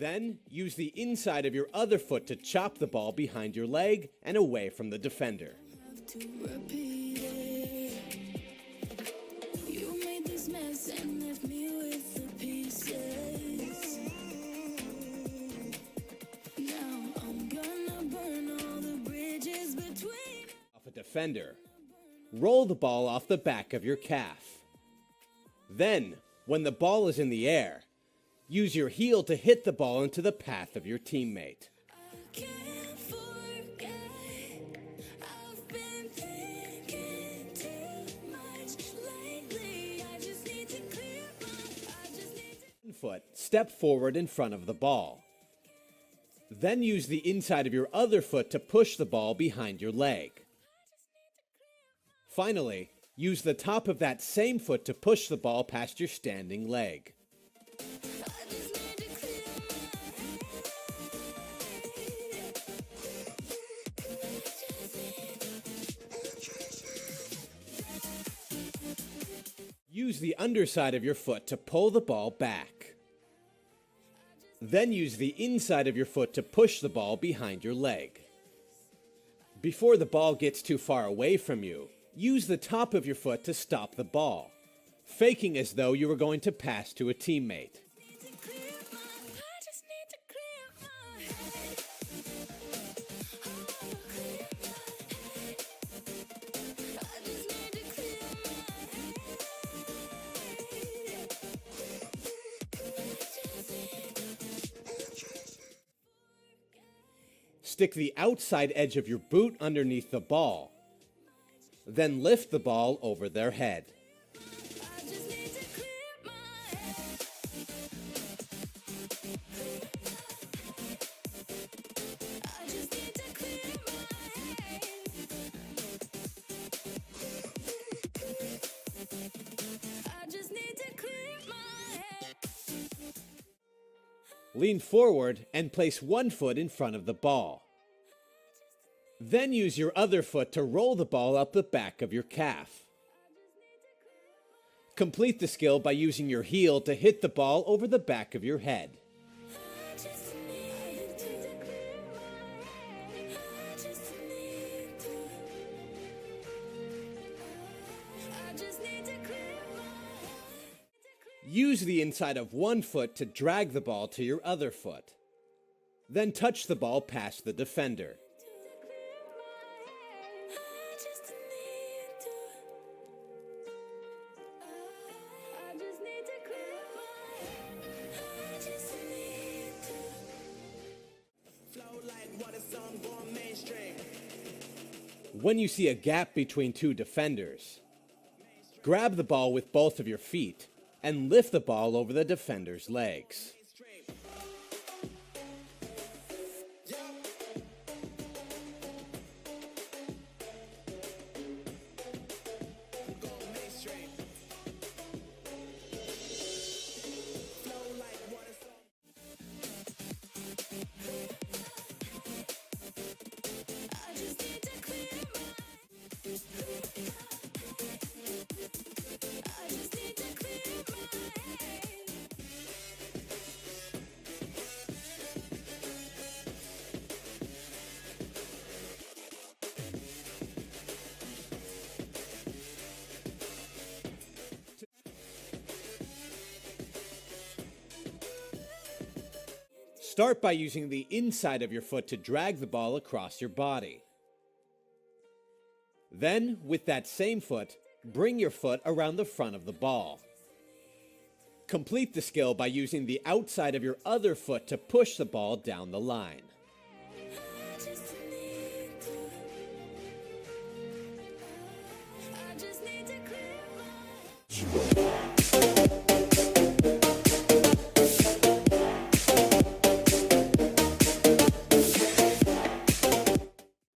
Then, use the inside of your other foot to chop the ball behind your leg and away from the defender. Off a defender. Roll the ball off the back of your calf. Then, when the ball is in the air, use your heel to hit the ball into the path of your teammate. One foot, step forward in front of the ball. Then use the inside of your other foot to push the ball behind your leg. Finally, use the top of that same foot to push the ball past your standing leg. Use the underside of your foot to pull the ball back. Then use the inside of your foot to push the ball behind your leg. Before the ball gets too far away from you, use the top of your foot to stop the ball, faking as though you were going to pass to a teammate. Stick the outside edge of your boot underneath the ball. Then lift the ball over their head. Lean forward and place one foot in front of the ball. Then use your other foot to roll the ball up the back of your calf. Complete the skill by using your heel to hit the ball over the back of your head. Use the inside of one foot to drag the ball to your other foot. Then touch the ball past the defender. When you see a gap between two defenders, grab the ball with both of your feet and lift the ball over the defender's legs. Start by using the inside of your foot to drag the ball across your body. Then, with that same foot, bring your foot around the front of the ball. Complete the skill by using the outside of your other foot to push the ball down the line.